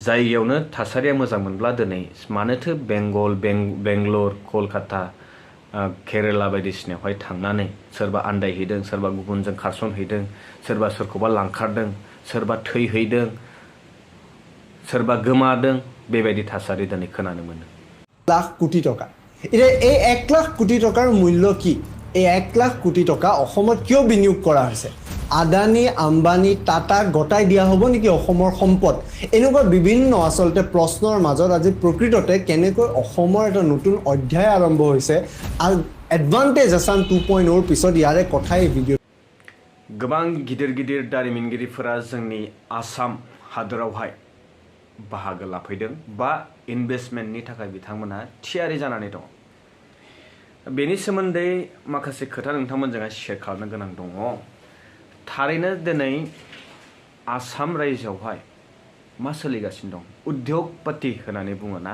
जायगायावनो थासारिया मोजां मोनब्ला दिनै मानोथो बेंगलर कलकाता केरेला बायदिसिनायावहाय थांनानै सोरबा आन्दायहैदों सोरबा गुबुनजों खारसनहैदों सोरबा सोरखौबा लांखारदों सोरबा थैहैदों सोरबा गोमादों बेबायदि थासारि दिनै खोनानो मोनो। लाख कोटी टका এতিয়া এই 1 লাখ কোটি টকাৰ মূল্য কি এই 1 লাখ কোটি টকা অসমত কিয় বিনিয়োগ কৰা হৈছে আদানী আম্বানী টাটা গটাই দিয়া হ'ব নেকি অসমৰ সম্পদ এনেকুৱা বিভিন্ন আসলতে প্ৰশ্নৰ মাজত আজি প্ৰকৃততে কেনেকৈ অসমৰ এটা নতুন অধ্যায় আৰম্ভ হৈছে আৰু এডভান্টেজ আসাম 2.0 পিছত ইয়াৰে কথাই ভিডিঅ गोबां गिदिर गिदिर दारिमिनगिरिफोरा जोंनि आसाम हादोरावहाय बाहागो लाफैदों बा इनभेस्टमेन्टनि थाखाय बिथांमोना थियारि जानानै दं। बेनि सोमोन्दै माखासे खोथा नोंथांमोनजों शेयार खालामनो गोनां दङ। थारैनो दिनै आसाम रायजोआवहाय मा सोलिगासिनो दं उद्योगपति होननानै बुङोना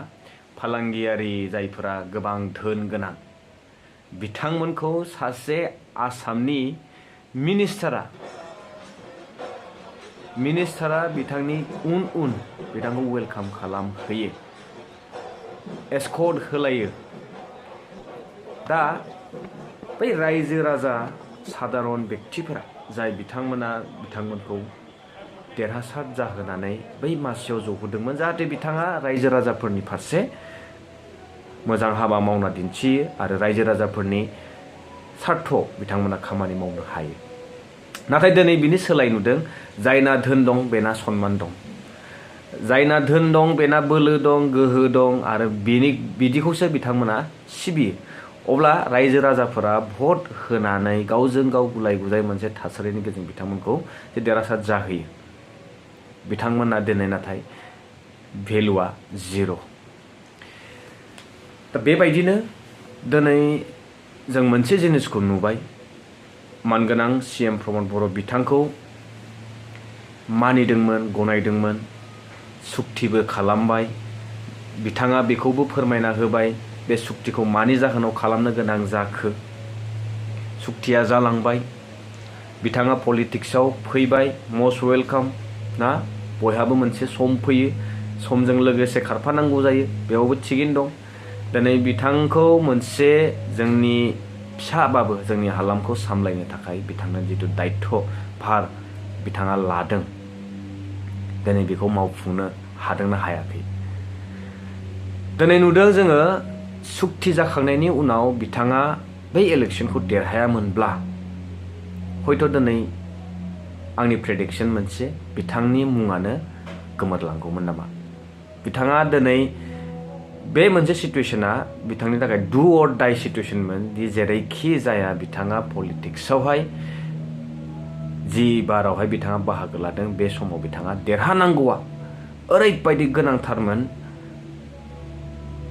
फालांगियारि जायफोरा गोबां धोन गोनां बिथांमोनखौ सासे आसामनि मिनिस्टारा बिथांनि उन बिथांखौ वेलकाम खालाम होयो एस्कर्ट होलायो। दा बै रायजो राजा साधारन व्यक्तिफोरा जाय बिथांमोनखौ देरहासार जाहोनानै बै मासियाव जहोदोंमोन जाहाथे बिथाङा रायजो राजाफोरनि फारसे मोजां हाबा मावना दिन्थियो आरो रायजो राजाफोरनि सार्थ बिथांमोना खामानि मावनो हायो। नाथाय दिनै बिनि सोलाय नुदों जायना धोन दं बेना सन्मान दं जायना धोन दं बेना बोलो दं गोहो दं आरो बिदिखौसो बिथांमोना सिबियो। अब्ला रायजो राजाफोरा भट होनानै गावजों गाव गुलाय गुजाय मोनसे थासारिनि गेजेरजों बिथांमोनखौ देरहासार जाहोयो। बिथांमोना दिनै नाथाय भेलुआ जिर'। दा बेबायदिनो दिनै जों मोनसे जिनिसखौ नुबाय मानगोनां CM प्रमद बर' बिथांखौ मानिदोंमोन गनायदोंमोन सुक्तिबो खालामबाय बिथाङा बेखौबो फोरमायना होबाय बे सुक्तिखौ मानि जाहोनाव खालामनो गोनां जाखो सुक्तिया जालांबाय बिथाङा पलिटिक्सआव फैबाय मस्ट वेलकाम ना बयहाबो मोनसे सम फैयो समजों लोगोसे खारफानांगौ जायो बेयावबो थिगैनो दं। दिनै बिथांखौ मोनसे जोंनि फिसाबाबो जोंनि हालामखौ सामलायनो थाखाय बिथांनो जितु दायित्व भार बिथाङा लादों दिनै बेखौ मावफुंनो हादोंना हायाखै। दिनै नुदों जोङो सुक्ति जाखांनायनि उनाव बिथाङा बै इलेक्शनखौ देरहायामोनब्ला हयथ' दिनै आंनि प्रेडिक्शन मोनसे बिथांनि मुङानो गोमोरलांगौमोन नामा। बिथाङा दिनै बे मोनसे सिचुएशना बिथांनि थाखाय डु अर डाइ सिचुएशनमोन दि जेरैखि जाया बिथाङा पलिटिक्सआवहाय जि बारावहाय बिथाङा बाहागो लादों बे समाव बिथाङा देरहानांगौआ ओरैबायदि गोनांथारमोन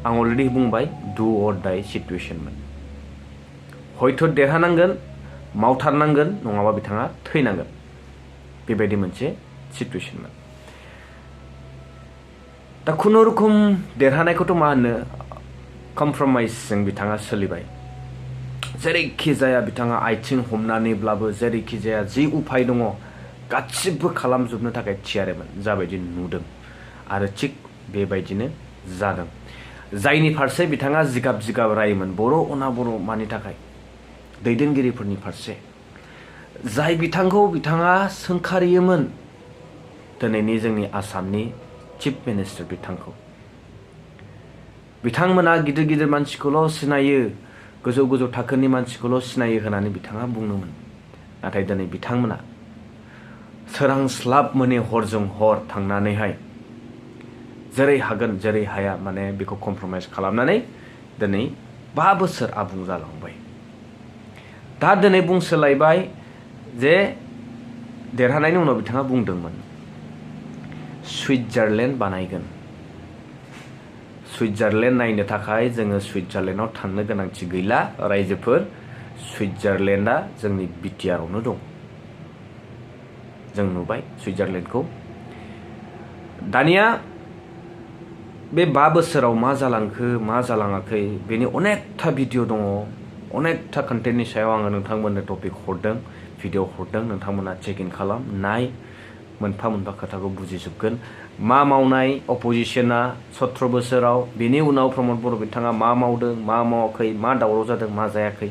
आं अलरेडि बुंबाय डु अर डाइ सिचुएशनमोन हयथ' देरहानांगोन मावथारनांगोन नङाबा बिथाङा थैनांगोन बेबायदि मोनसे सिचुएशनमोन। दा खुनुरुखुम देरहानायखौथ' मा होनो कमप्रमाइसजों बिथाङा सोलिबाय जेरैखि जाया बिथाङा आथिं हमनानैब्लाबो जेरैखि जाया जि उपाय दङ गासिबो खालामजोबनो थाखाय थियारिमोन जाबायदि नुदों आरो थिग बेबायदिनो जादों। जायनि फारसे बिथाङा जिगाब रायोमोन बर' अना बर' मानि थाखाय दैदेनगिरिफोरनि फारसे जाय बिथाङा सोंखारियोमोन दिनैनि जोंनि आसामनि चिफ मिनिस्टार बिथांमोना गिदिर गिदिर मानसिखौल' सिनायो गोजौ थाखोनि मानसिखौल' सिनायो होननानै बिथाङा बुङोमोन। नाथाय दिनै बिथांमोना सोरांस्लाब मोने हरजों हर थांनानैहाय जेरै हागोन जेरै हाया माने बेखौ कमप्रमाइस खालामनानै दिनै 5 बोसोर आबुं जालांबाय। दा दिनै बुंसोलायबाय जे देरहानायनि उनाव बिथाङा बुंदोंमोन सुइजारलेण्ड बानायगोन सुइजारलेण्ड नायनो थाखाय जोङो सुइजारलेण्डआव थांनो गोनांथि गैला रायजोफोर सुइजारलेण्डआ जोंनि बिटिआरआवनो दं। जों नुबाय सुइजारलेण्डखौ। दानिया बे 5 बोसोराव मा जालांखो मा जालाङाखै बेनि अनेकथा भिडिअ दङ अनेकथा कन्टेन्टनि सायाव आङो नोंथांमोननो टपिक हरदों भिडिअ हरदों नोंथांमोना चेक इन खालाम नाय मोनफा मोनफा खोथाखौ बुजिजोबगोन मा मावनाय अपोजिशना 17 बोसोराव बेनि उनाव प्रमद बर' बिथाङा मा मावदों मा मावाखै मा दावराव जादों मा जायाखै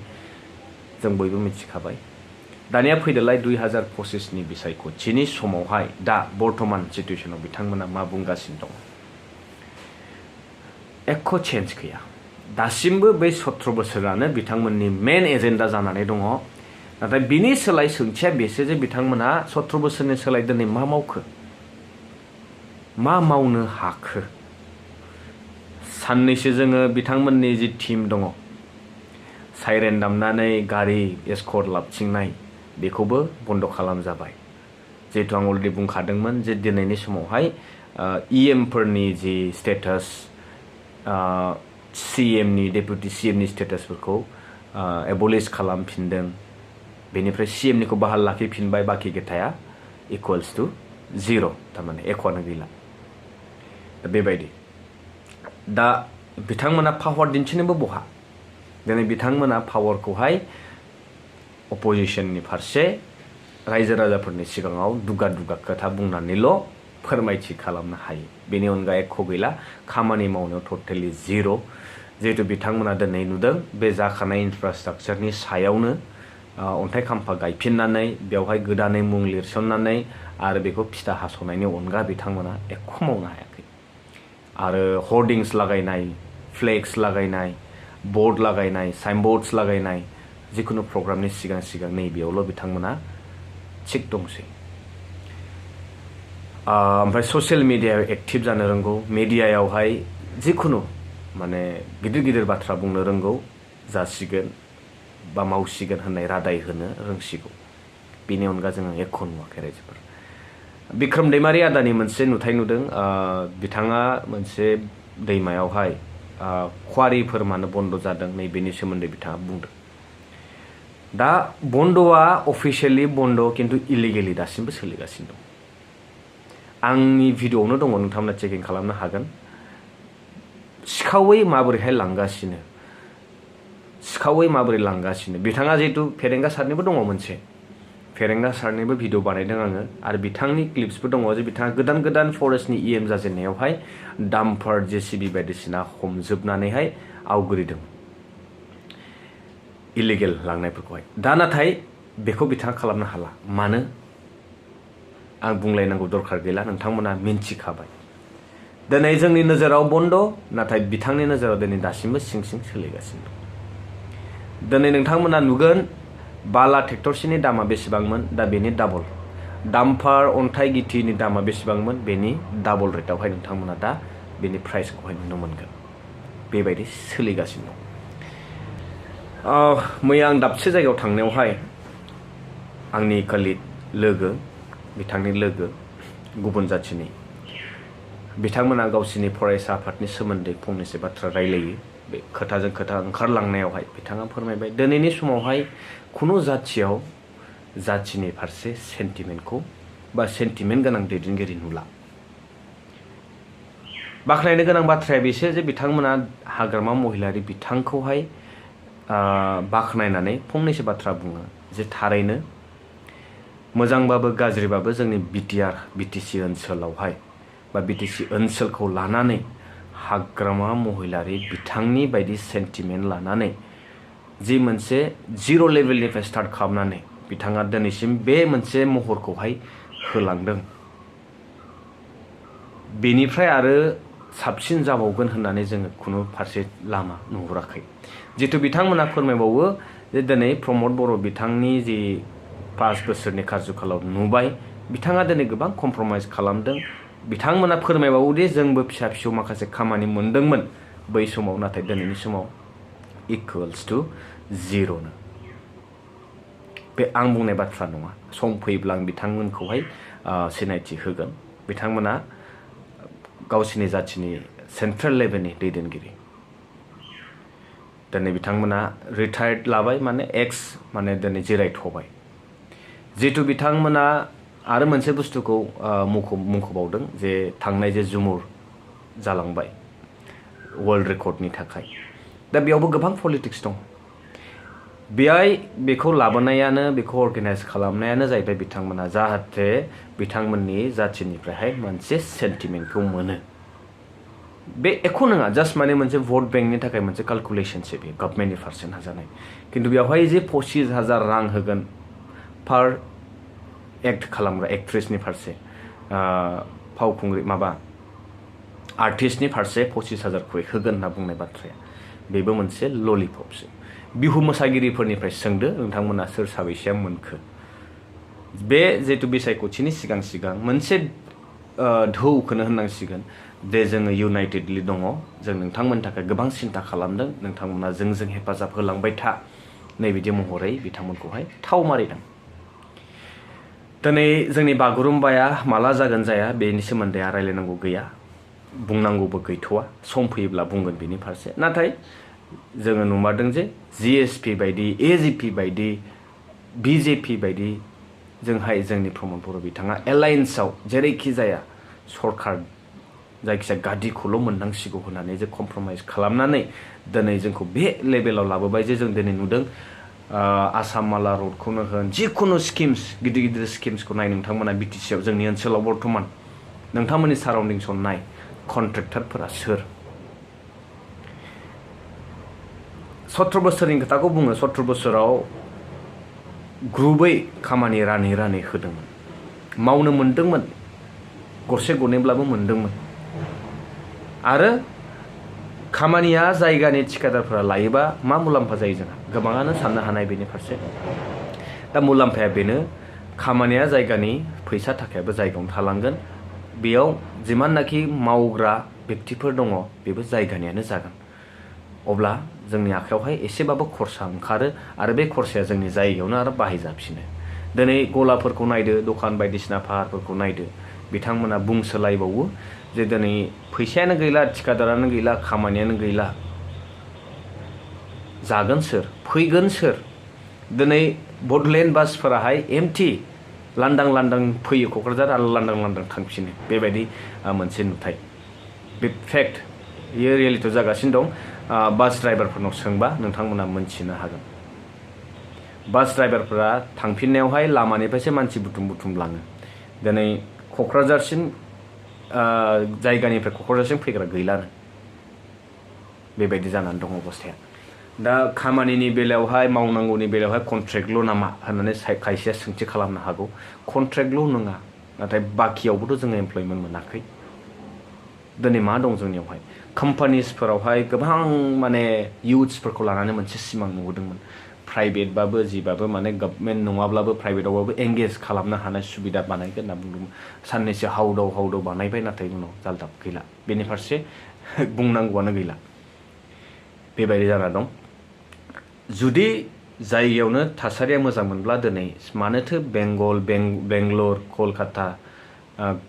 जों बयबो मिथिखाबाय। दानिया फैदोलाय 2025 नि बिसायख'थिनि समावहाय दा बर्तमान सिटुएशनाव बिथांमोना मा बुंगासिनो दं। एख' चेन्ज गैया। दासिमबो बै 17 बोसोरानो बिथांमोननि मेन एजेन्डा जानानै दङ। नाथाय बिनि सोलाय सोंथिया बेसो जे बिथांमोना 17 बोसोरनि सोलाय दिनै मा मावखो मा मावनो हाखो। साननैसो जोङो बिथांमोननि जि टीम दङ साइरेन दामनानै गारि एस्कर्ट लाबथिंनाय बेखौबो बन्द' खालामजाबाय। जिहेतु आं अलरेडि बुंखादोंमोन जे दिनैनि समावहाय EM फोरनि जि स्टेटास CM नि डेपुटि CM नि स्टेटासफोरखौ एबलिश खालामफिनदों। बेनिफ्राय CM निखौ बहाल लाखिफिनबाय। बाखि गेथाया इकुवेल्स टु 0 थारमाने एक'आनो गैला। दा बेबायदि दा बिथांमोना पावार दिन्थिनोबो बहा। दिनै बिथांमोना पावारखौहाय अपोजिशननि फारसे रायजो राजाफोरनि सिगाङाव दुगा दुगा खोथा बुंनानैल' फोरमायथि खालामनो हायो। बेनि अनगा एख' गैला। खामानि मावनायाव टटेलि 0। जिहेतु बिथांमोना दिनै नुदों बे जाखानाय इनफ्रास्ट्राक्चारनि सायावनो अन्थाइ खाम्फा गायफिननानै बेवहाय गोदानै मुं लिरसननानै आरो बेखौ फिथा हास'नायनि अनगा बिथांमोना एख' मावनो हायाखै। आरो हर्डिंस लागायनाय, फ्लेक्स लागायनाय, बोर्ड लागायनाय, साइनबोर्ड्स लागायनाय जिखुनु प्रग्रामनि सिगां सिगां नैबेयावल' बिथांमोना थिग दंसै। ओमफ्राय ससियेल मिडियायाव एक्टिभ जानो रोंगौ। मिडियायावहाय जिखुनु माने गिदिर गिदिर बाथ्रा बुंनो रोंगौ। जासिगोन बा मावसिगोन होननाय रादाय होनो रोंसिगौ। बेनि अनगा जोङो एख' नुवाखै रायजोफोर। बिक्रम दैमारि आदानि मोनसे नुथाय नुदों। बिथाङा मोनसे दैमायावहाय क्वारिफोर मानो बन्द' जादों नैबेनि सोमोन्दै बिथाङा बुंदों। दा बन्द'आ अफिसियेलि बन्द' किन्तु इलिगेलि दासिमबो सोलिगासिनो दं। आंनि भिडिअ'आवनो दङ, नोंथांमोना चेकिं खालामनो हागोन। सिखावै माबोरैहाय लांगासिनो, सिखावै माबोरै लांगासिनो। बिथाङा जिहेतु फेरेंगा सारनिबो दङ मोनसे, फेरेंगा सारनिबो भिडिअ बानायदों आङो। आरो बिथांनि क्लिप्सबो दङ जे बिथाङा गोदान गोदान फरेस्टनि EM जाजेननायावहाय डाम्पार JCB बायदिसिना हमजोबनानैहाय आवग्रिदों इलिगेल लांनायफोरखौहाय। दा नाथाय बेखौ बिथाङा खालामनो हाला। मानो आं बुंलायनांगौ दरखार गैला, नोंथांमोना मिन्थिखाबाय। दिनै जोंनि नोजोराव बन्द', नाथाय बिथांनि नोजोराव दिनै दासिमबो सिं सिं सोलिगासिनो दं। दिनै नोंथांमोना नुगोन बाला ट्रेक्टरसेनि दामा बेसेबांमोन, दा बेनि डाबल। डाम्पार अन्थाइ गिथिनि दामा बेसेबांमोन, बेनि डाबल रेटआवहाय नोंथांमोना दा बेनि प्राइसखौहाय नुनो मोनगोन। बेबायदि सोलिगासिनो दं। मैया आं दाबसे जायगायाव थांनायावहाय आंनि कलिग लोगो, बिथांनि लोगो गुबुन जाथिनि, बिथांमोना गावसिनि फरायसा आफादनि सोमोन्दै फंनैसो बाथ्रा रायलायो। बे खोथाजों खोथा ओंखारलांनायावहाय बिथाङा फोरमायबाय दिनैनि समावहाय खुनु जाथियाव जाथिनि फारसे सेन्टिमेन्टखौ बा सेन्टिमेन्ट गोनां दैदेनगिरि नुला। बाख्नायनो गोनां बाथ्राया बेसो जे बिथांमोना हाग्रामा महिलारि बिथांखौहाय बाख्नायनानै फंनैसो बाथ्रा बुङो जे थारैनो मोजांबाबो गाज्रिबाबो जोंनि BTC ओनसोलावहाय बा BTC ओनसोलखौ लानानै हाग्रामा महिलारि बिथांनि बायदि सेन्टिमेन्ट लानानै जि मोनसे 0 लेभेलनिफ्राय स्टार्ट खालामनानै बिथाङा दिनैसिम बे मोनसे महरखौहाय होलांदों, बेनिफ्राय आरो साबसिन जाबावगोन होननानै जोङो खुनु फारसे लामा नुहुराखै। जितु बिथांमोना फोरमायबावो जे दिनै प्रमद बर' बिथांनि जि 5 बोसोरनि कार्यकालाव नुबाय, बिथाङा दिनै गोबां कमप्रमाइज खालामदों। बिथांमोना फोरमायबावोदि जोंबो फिसा फिसौ माखासे खामानि मोनदोंमोन बै समाव, नाथाय दिनैनि समाव इकुवेल्स टु 0 नो। बे आं बुंनाय बाथ्रा नङा। सम फैब्ला आं बिथांमोनखौहाय सिनायथि होगोन। बिथांमोना गावसिनि जाथिनि सेन्ट्रेल लेभेलनि दैदेनगिरि। दिनै बिथांमोना रिटायार्ड लाबाय, माने माने दिनै जिरायथ'बाय। जिहेतु बिथांमोना आरो मोनसे बुस्थुखौ मुंख'बावदों जे थांनाय जे जुमुर जालांबाय वर्ल्ड रेकर्डनि थाखाय, दा बेयावबो गोबां पलिटिक्स दं। बेहाय बेखौ लाबोनायानो बेखौ अर्गानाइज खालामनायानो जाहैबाय बिथांमोना जाहाथे बिथांमोननि जाथिनिफ्रायहाय मोनसे सेन्टिमेन्टखौ मोनो बे एख' नङा जास्ट माने मोनसे भट बेंकनि थाखाय मोनसे केलकुलेसनसो बे गभर्नमेन्टनि फारसे नाजानाय खिन्थु बेवहाय जे 25,000 रां होगोन पार एक्ट खालामग्रा एक्ट्रेसनि फारसे फावखुंग्रि माबा आर्टिस्टनि फारसे 25,000 खरै होगोन होनना बुंनाय बाथ्राया बेबो मोनसे ललिपपसो बिहु मोसागिरिफोरनिफ्राय सोंदो नोंथांमोना सोर साबैसेया मोनखो बे जिहेतु बिसायख'थिनि सिगां मोनसे ढौखौनो होननांसिगोन जे जोङो इउनाइटेडलि दङ जों नोंथांमोननि थाखाय गोबां सिन्था खालामदों नोंथांमोना जोंजों हेफाजाब होलांबाय था नैबिदि महरै बिथांमोनखौहाय थाव मारिदों दिनै जोंनि बागुरुम्बाया माला जागोन जाया बेनि सोमोन्दै रायलायनांगौ गैया बुंनांगौबो गैथ'वा सम फैयोब्ला बुंगोन बेनि फारसे नाथाय जोङो नुमारदों जे जिएसपि बायदि एजिपि बायदि बिजेपि बायदि जोंहाय जोंनि प्रमद बर' बिथाङा एलायन्सआव जेरैखि जाया सरकार जायखिजाया गादिखौल' मोननांसिगौ होननानै जे कमप्रमाइज खालामनानै दिनै जोंखौ बे लेभेलाव लाबोबाय जे जों दिनै नुदों आसाम माला रडखौनो होन जिखुनु स्किम्स गिदिर गिदिर स्किम्सखौ नाय नोंथांमोना बिटिसिआव जोंनि ओनसोलाव बर्थमान नोंथांमोननि साराउन्डिंसआव नाय कन्ट्रेक्टरफोरा सोर 17 बोसोरनि खोथाखौ बुङो 17 बोसोराव ग्रुबै खामानि रानै होदोंमोन मावनो मोनदोंमोन गरसे गरनैब्लाबो मोनदोंमोन आरो खामानिया जायगानि थिकादारफोरा लायोबा मा मुलाम्फा जायो जोंहा गोबाङानो साननो हानाय बेनि फारसे दा मुलाम्फाया बेनो खामानिया जायगानि फैसा थाखायाबो जायगायावनो थालांगोन बेयाव जिमाननाखि मावग्रा व्यक्तिफोर दङ बेबो जायगानियानो जागोन अब्ला जोंनि आखायावहाय एसेबाबो खरसा ओंखारो आरो बे खरसाया जोंनि जायगायावनो आरो बाहायजाफिनो दिनै गलाफोरखौ नायदो दखान बायदिसिना फाहारफोरखौ नायदो बिथांमोना बुंसोलायबावो जे दिनै फैसायानो गैला थिकादारानो गैला खामानियानो गैला जागोन सोर फैगोन सोर दिनै बडलेण्ड बासफोराहाय एमटि लांदां फैयो क'क्राझार आरो लांदां थांफिनो बेबायदि मोनसे नुथाय बे फेक्ट बेयो रियेलिटियाव जागासिनो दं बास ड्राइभारफोरनाव सोंबा नोंथांमोना मोनथिनो हागोन बास ड्राइभारफोरा थांफिननायावहाय लामानिफ्रायसो मानसि बुथुम लाङो दिनै क'क्राझारसिम जायगानिफ्राय क'क्राझारसिम फैग्रा गैलानो बेबायदि जानानै दं अबस्थाया दा खामानिनि बेलायावहाय मावनांगौनि बेलायावहाय कन्ट्रेक्टल' नामा होननानै खायसेया सोंथि खालामनो हागौ कन्ट्रेक्टल' नङा नाथाय बाखियावबोथ' जोङो एमप्लयमेन्ट मोनाखै दिनै मा दं जोंनियावहाय कम्पानिसफोरावहाय गोबां माने इउथ्सफोरखौ लानानै मोनसे सिमां नुबोदोंमोन प्राइभेटबाबो जिबाबो माने गभर्नमेन्ट नङाब्लाबो प्राइभेटआवबाबो एंगेज खालामनो हानाय सुबिदा बानायगोन होनना बुंदोंमोन साननैसो हावदाव बानायबाय नाथाय उनाव जालदाब गैला बेनि फारसे बुंनांगौआनो गैला बेबायदि जाना दं जुदि जायगायावनो थासारिया मोजां मोनब्ला दिनै मानोथो बेंगलर कलकाता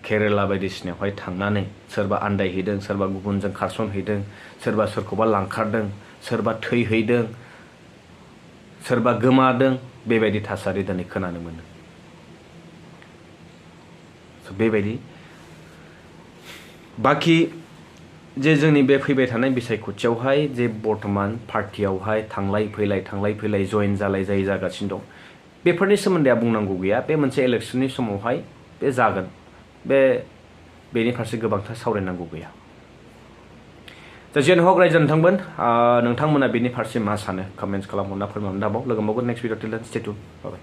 केरेला बायदिसिनायावहाय थांनानै सोरबा आन्दायहैदों सोरबा गुबुनजों खारसनहैदों सोरबा सोरखौबा लांखारदों सोरबा थैहैदों सोरबा गोमादों बेबायदि थासारि दिनै खोनानो मोनो बेबायदि बाखि जे जोंनि बे फैबाय थानाय बिसायख'थियावहाय जे बर्तमान पार्टियावहाय थांलाय फैलाय जयेन जालाय जाय जागासिनो दं बेफोरनि सोमोन्दै बुंनांगौ गैया बे मोनसे इलेक्सननि समावहाय बे जागोन बेनि फारसे गोबांथार सावरायनांगौ गैया दा जेन हक रायजो नोंथांमोना बेनि फारसे मा सानो कमेन्ट्स खालामहरना फोरमायहरनो दाबाव लोगो मोनगोन नेक्स्ट भिडिअ टिल देन स्टे ट्युन बाय